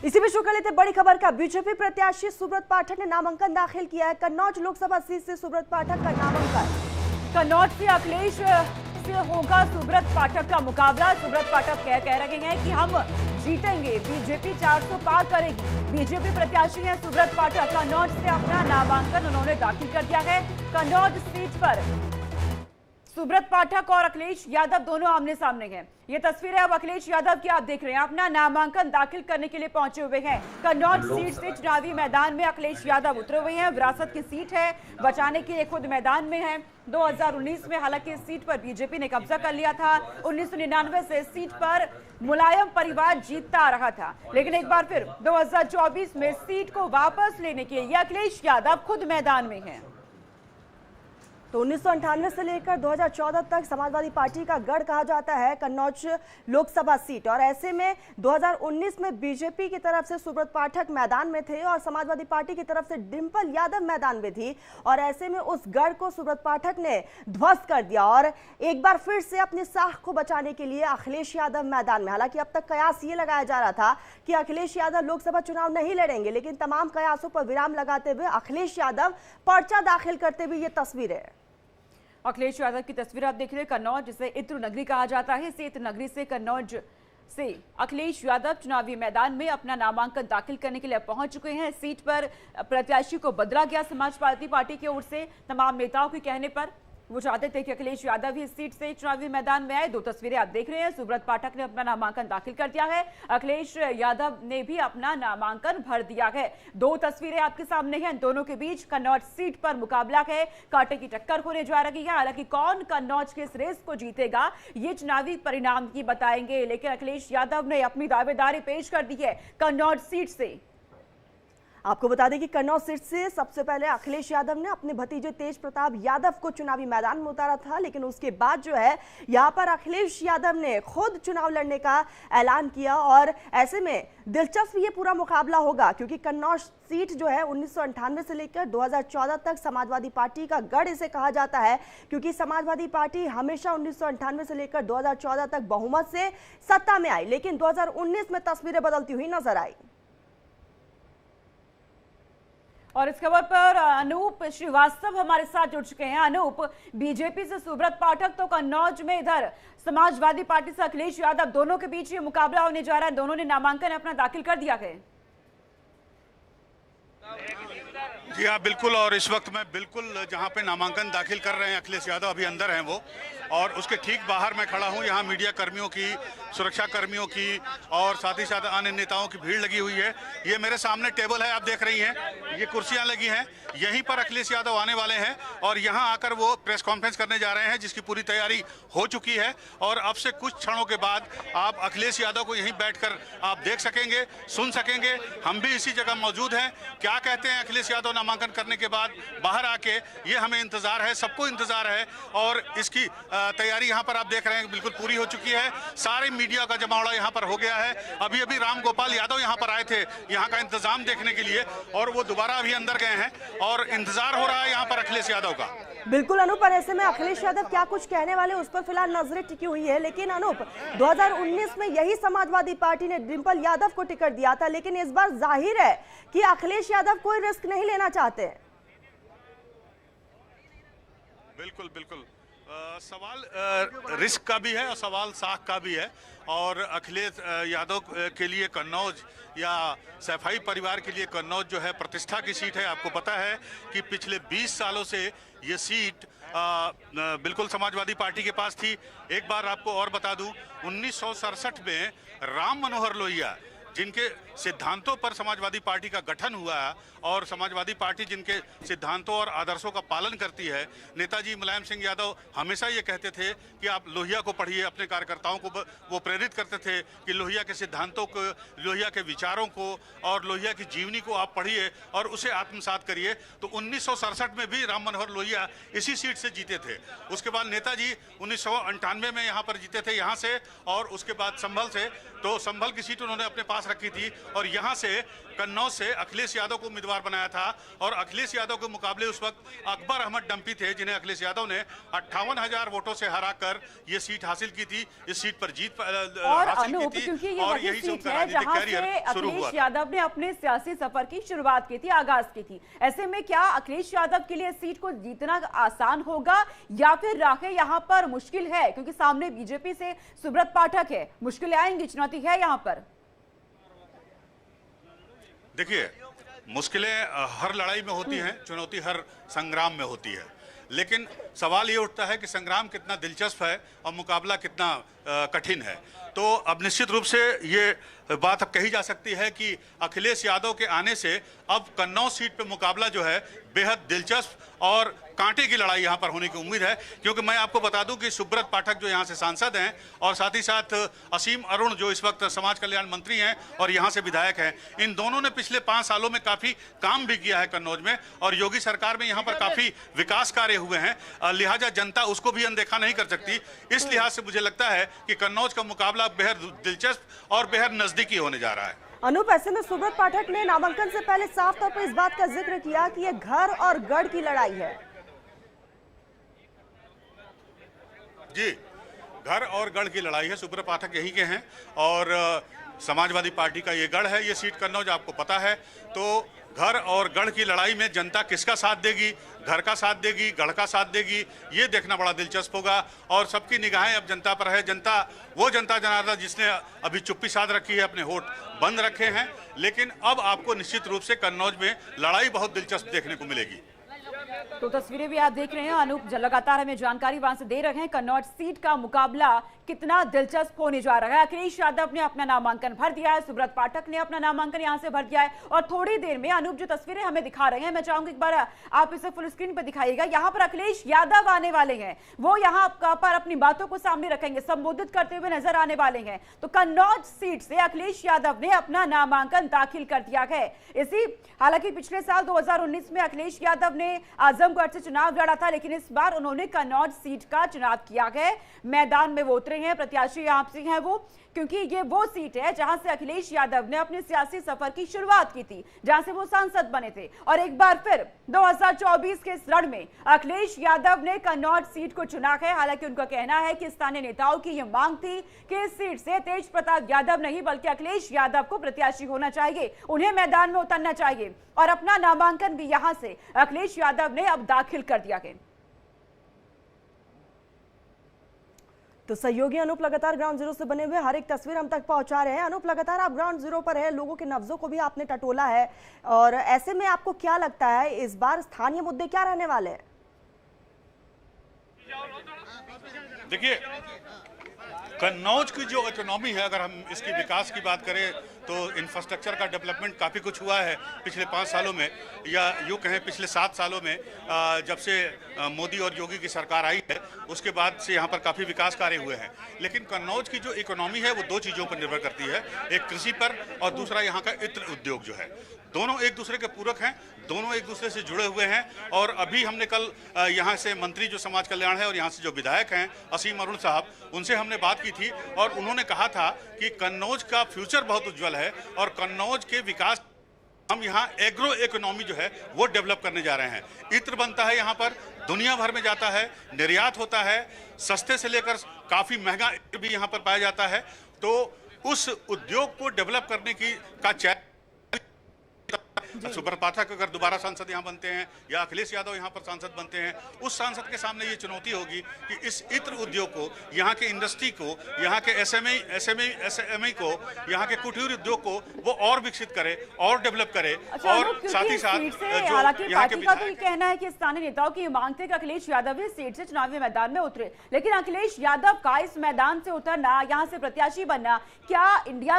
इसी में शुरू कर लेते बड़ी खबर का। बीजेपी प्रत्याशी सुब्रत पाठक ने नामांकन दाखिल किया है। कन्नौज लोकसभा सीट से सुब्रत पाठक का नामांकन। कन्नौज से अखिलेश से होगा सुब्रत पाठक का मुकाबला। सुब्रत पाठक कह रहे हैं कि हम जीतेंगे, बीजेपी 400 पार करेगी। बीजेपी प्रत्याशी हैं सुब्रत पाठक। कन्नौज से अपना नामांकन उन्होंने दाखिल कर दिया है। कन्नौज सीट पर सुब्रत पाठक और अखिलेश यादव दोनों आमने सामने हैं। ये तस्वीर है अब अखिलेश यादव की, आप देख रहे हैं, अपना नामांकन दाखिल करने के लिए पहुंचे हुए हैं। कन्नौज सीट से चुनावी मैदान में अखिलेश यादव उतरे हुए हैं। विरासत की सीट है, बचाने के लिए खुद मैदान में है। 2019 में हालांकि इस सीट पर बीजेपी ने कब्जा कर लिया था। 1999 से इस सीट पर मुलायम परिवार जीतता रहा था, लेकिन एक बार फिर 2024 में सीट को वापस लेने के लिए अखिलेश यादव खुद मैदान में हैं। तो 1998 से लेकर 2014 तक समाजवादी पार्टी का गढ़ कहा जाता है कन्नौज लोकसभा सीट, और ऐसे में 2019 में बीजेपी की तरफ से सुब्रत पाठक मैदान में थे और समाजवादी पार्टी की तरफ से डिंपल यादव मैदान में थी, और ऐसे में उस गढ़ को सुब्रत पाठक ने ध्वस्त कर दिया और एक बार फिर से अपनी साख को बचाने के लिए अखिलेश यादव मैदान में। हालांकि अब तक कयास ये लगाया जा रहा था कि अखिलेश यादव लोकसभा चुनाव नहीं लड़ेंगे, लेकिन तमाम कयासों पर विराम लगाते हुए अखिलेश यादव पर्चा दाखिल करते हुए ये तस्वीर है। अखिलेश यादव की तस्वीर आप देख रहे हैं। कन्नौज, जिसे इत्र नगरी कहा जाता है, इसी इत्र नगरी से कन्नौज से अखिलेश यादव चुनावी मैदान में अपना नामांकन दाखिल करने के लिए पहुंच चुके हैं। सीट पर प्रत्याशी को बदला गया समाजवादी पार्टी की ओर से। तमाम नेताओं के कहने पर वो चाहते थे कि अखिलेश यादव ही इस सीट से चुनावी मैदान में आए। दो तस्वीरें आप देख रहे हैं। सुब्रत पाठक ने अपना नामांकन दाखिल कर दिया है, अखिलेश यादव ने भी अपना नामांकन भर दिया है। दो तस्वीरें आपके सामने हैं। दोनों के बीच कन्नौज सीट पर मुकाबला है, कांटे की टक्कर होने जा रही है। हालांकि कौन कन्नौज के इस रेस को जीतेगा ये चुनावी परिणाम ही बताएंगे, लेकिन अखिलेश यादव ने अपनी दावेदारी पेश कर दी है कन्नौज सीट से। आपको बता दें कि कन्नौज सीट से सबसे पहले अखिलेश यादव ने अपने भतीजे तेज प्रताप यादव को चुनावी मैदान में उतारा था, लेकिन उसके बाद जो है यहां पर अखिलेश यादव ने खुद चुनाव लड़ने का ऐलान किया, और ऐसे में दिलचस्प ये पूरा मुकाबला होगा क्योंकि कन्नौज सीट जो है 1998 से लेकर 2014 तक समाजवादी पार्टी का गढ़ इसे कहा जाता है, क्योंकि समाजवादी पार्टी हमेशा 1998 से लेकर 2014 तक बहुमत से सत्ता में आई, लेकिन 2019 में तस्वीरें बदलती हुई नजर आई। और इस खबर पर अनूप श्रीवास्तव हमारे साथ जुड़ चुके हैं। अनूप, बीजेपी से सुब्रत पाठक तो कन्नौज में, इधर समाजवादी पार्टी से अखिलेश यादव, दोनों के बीच ये मुकाबला होने जा रहा है। दोनों ने नामांकन अपना दाखिल कर दिया है। जी हाँ, बिल्कुल। और इस वक्त मैं बिल्कुल जहाँ पे नामांकन दाखिल कर रहे हैं अखिलेश यादव, अभी अंदर हैं वो, और उसके ठीक बाहर मैं खड़ा हूँ। यहाँ मीडिया कर्मियों की, सुरक्षा कर्मियों की और साथ ही साथ अन्य नेताओं की भीड़ लगी हुई है। ये मेरे सामने टेबल है, आप देख रही हैं, ये कुर्सियाँ लगी हैं, यहीं पर अखिलेश यादव आने वाले हैं और यहाँ आकर वो प्रेस कॉन्फ्रेंस करने जा रहे हैं, जिसकी पूरी तैयारी हो चुकी है। और अब से कुछ क्षणों के बाद आप अखिलेश यादव को यहीं बैठकर आप देख सकेंगे, सुन सकेंगे। हम भी इसी जगह मौजूद हैं। क्या कहते हैं अखिलेश यादव नामांकन करने के बाद बाहर आके, ये हमें इंतजार है, सबको इंतजार है। और इसकी तैयारी यहाँ पर आप देख रहे हैं बिल्कुल पूरी हो चुकी है। सारे मीडिया का जमावड़ा यहाँ पर हो गया है। अभी अभी राम गोपाल यादव यहाँ पर आए थे यहाँ का इंतजाम देखने के लिए, और वो दोबारा अभी अंदर गए हैं और इंतजार हो रहा है यहाँ पर अखिलेश यादव का। बिल्कुल अनूप, ऐसे में अखिलेश यादव क्या कुछ कहने वाले उस पर फिलहाल नजरें टिकी हुई है। लेकिन अनूप, 2019 में यही समाजवादी पार्टी ने डिंपल यादव को टिकट दिया था, लेकिन इस बार जाहिर है कि अखिलेश यादव कोई रिस्क नहीं लेना चाहते। बिल्कुल बिल्कुल, सवाल रिस्क का भी है और सवाल साख का भी है। और अखिलेश यादव के लिए कन्नौज या सैफई परिवार के लिए कन्नौज जो है प्रतिष्ठा की सीट है। आपको पता है कि पिछले 20 सालों से ये सीट बिल्कुल समाजवादी पार्टी के पास थी। एक बार आपको और बता दूं, 1967 में राम मनोहर लोहिया, जिनके सिद्धांतों पर समाजवादी पार्टी का गठन हुआ और समाजवादी पार्टी जिनके सिद्धांतों और आदर्शों का पालन करती है, नेताजी मुलायम सिंह यादव हमेशा ये कहते थे कि आप लोहिया को पढ़िए। अपने कार्यकर्ताओं को वो प्रेरित करते थे कि लोहिया के सिद्धांतों को, लोहिया के विचारों को और लोहिया की जीवनी को आप पढ़िए और उसे आत्मसात करिए। तो 1967 में भी राम मनोहर लोहिया इसी सीट से जीते थे। उसके बाद नेताजी 1998 में यहाँ पर जीते थे, यहाँ से, और उसके बाद संभल से। तो संभल की सीट उन्होंने अपने पास रखी थी और यहाँ से कन्नौज से अखिलेश यादव को उम्मीदवार बनाया था और अखिलेश यादव के मुकाबले उस वक्त अकबर अहमद डंपी थे, जिन्हें अखिलेश यादव ने 58,000 वोटों से हराकर ये सीट हासिल की थी। इस सीट पर जीत और हासिल अनूप, की थी क्योंकि ये और वही यही से सीट उनका है राजनीतिक जहां से कैरियर शुरू हुआ अखिलेश यादव ने अपने सियासी सफर की शुरुआत की थी, आगाज की थी। ऐसे में क्या अखिलेश यादव के लिए सीट को जीतना आसान होगा या फिर राखें यहां पर मुश्किल है, क्योंकि सामने बीजेपी से सुब्रत पाठक है, मुश्किलें आएंगी, चुनौती है यहां पर? देखिए, मुश्किलें हर लड़ाई में होती हैं, चुनौती हर संग्राम में होती है, लेकिन सवाल ये उठता है कि संग्राम कितना दिलचस्प है और मुकाबला कितना कठिन है। तो अब निश्चित रूप से ये बात अब कही जा सकती है कि अखिलेश यादव के आने से अब कन्नौज सीट पे मुकाबला जो है बेहद दिलचस्प और कांटे की लड़ाई यहाँ पर होने की उम्मीद है, क्योंकि मैं आपको बता दूं कि सुब्रत पाठक जो यहाँ से सांसद हैं और साथ ही साथ असीम अरुण जो इस वक्त समाज कल्याण मंत्री हैं और यहाँ से विधायक हैं, इन दोनों ने पिछले 5 सालों में काफ़ी काम भी किया है कन्नौज में और योगी सरकार में यहाँ पर काफ़ी विकास कार्य हुए हैं, लिहाजा जनता उसको भी अनदेखा नहीं कर सकती। इस लिहाज से मुझे लगता है कि कन्नौज का मुकाबला बेहद दिलचस्प और बेहद नजदीकी होने जा रहा है। अनूप, ऐसे में सुब्रत पाठक ने नामांकन से पहले साफ तौर पर इस बात का जिक्र किया कि ये घर और गढ़ की लड़ाई है। जी, घर और गढ़ की लड़ाई है। सुब्रत पाठक यहीं के हैं और समाजवादी पार्टी का ये गढ़ है, ये सीट कन्नौज आपको पता है। तो घर और गढ़ की लड़ाई में जनता किसका साथ देगी, घर का साथ देगी, गढ़ का साथ देगी, ये देखना बड़ा दिलचस्प होगा और सबकी निगाहें अब जनता पर है। जनता वो जनता जनार्दन जिसने अभी चुप्पी साध रखी है, अपने होठ बंद रखे हैं, लेकिन अब आपको निश्चित रूप से कन्नौज में लड़ाई बहुत दिलचस्प देखने को मिलेगी। तो तस्वीरें भी आप देख रहे हैं, अनूप लगातार हमें जानकारी वहां से दे रहे हैं। कन्नौज सीट का मुकाबला कितना दिलचस्प होने जा रहा है। अखिलेश यादव ने अपना नामांकन भर दिया है, सुब्रत पाठक ने अपना नामांकन यहां से भर दिया है और थोड़ी देर में अनूप जो तस्वीरें हमें दिखा रहे हैं, मैं चाहूंगी एक बार आप इसे फुल स्क्रीन पर दिखाइएगा। यहाँ पर अखिलेश यादव आने वाले हैं, वो यहाँ पर अपनी बातों को सामने रखेंगे, संबोधित करते हुए नजर आने वाले हैं। तो कन्नौज सीट से अखिलेश यादव ने अपना नामांकन दाखिल कर दिया है। हालांकि पिछले साल 2019 में अखिलेश यादव ने आजमगढ़ से चुनाव लड़ा था, लेकिन इस बार उन्होंने कन्नौज सीट का चुनाव किया है। मैदान में वो उतरे हैं, प्रत्याशी यहाँ से हैं वो, क्योंकि ये वो सीट है जहां से अखिलेश यादव ने अपने सियासी सफर की शुरुआत की थी, जहां से वो सांसद बने थे और एक बार फिर 2024 के इस रण में अखिलेश यादव ने कन्नौज सीट को चुना है। हालांकि उनका कहना है कि स्थानीय नेताओं की यह मांग थी कि इस सीट से तेज प्रताप यादव नहीं बल्कि अखिलेश यादव को प्रत्याशी होना चाहिए, उन्हें मैदान में उतरना चाहिए और अपना नामांकन भी यहां से अखिलेश यादव ने अब दाखिल कर दिया है। तो सहयोगी अनूप लगातार ग्राउंड जीरो से बने हुए हर एक तस्वीर हम तक पहुंचा रहे हैं। अनूप, लगातार आप ग्राउंड जीरो पर हैं, लोगों के नब्जों को भी आपने टटोला है और ऐसे में आपको क्या लगता है इस बार स्थानीय मुद्दे क्या रहने वाले हैं? देखिए, कन्नौज की जो इकोनॉमी है, अगर हम इसकी विकास की बात करें तो इंफ्रास्ट्रक्चर का डेवलपमेंट काफ़ी कुछ हुआ है पिछले 5 सालों में, या यूँ कहें पिछले 7 सालों में। जब से मोदी और योगी की सरकार आई है उसके बाद से यहाँ पर काफ़ी विकास कार्य हुए हैं, लेकिन कन्नौज की जो इकोनॉमी है वो 2 चीज़ों पर निर्भर करती है, एक कृषि पर और दूसरा यहाँ का इत्र उद्योग जो है। दोनों एक दूसरे के पूरक हैं, दोनों एक दूसरे से जुड़े हुए हैं। और अभी हमने कल यहाँ से मंत्री जो समाज कल्याण है और यहाँ से जो विधायक हैं असीम अरुण साहब, उनसे हमने बात की थी और उन्होंने कहा था कि कन्नौज का फ्यूचर बहुत उज्जवल है और कन्नौज के विकास हम यहाँ एग्रो इकोनॉमी जो है वो डेवलप करने जा रहे हैं। इत्र बनता है यहाँ पर, दुनिया भर में जाता है, निर्यात होता है, सस्ते से लेकर काफ़ी महंगा इत्र भी यहाँ पर पाया जाता है। तो उस उद्योग को डेवलप करने की का सुब्रत पाठक अगर दोबारा सांसद यहाँ बनते हैं या अखिलेश यादव यहाँ पर सांसद बनते हैं, उस सांसद के सामने ये चुनौती होगी कि इस इत्र उद्योग को, यहाँ के इंडस्ट्री को, यहाँ के एसएमई को, यहाँ के कुटीर उद्योग को वो और विकसित करे और डेवलप करे। और साथ ही साथ हालांकि पार्टी का तो ये कहना है कि स्थानीय नेताओं की मांग थी कि अखिलेश यादव इस सीट से चुनावी मैदान में उतरे, लेकिन अखिलेश यादव का इस मैदान से उतरना, यहाँ से प्रत्याशी बनना, क्या इंडिया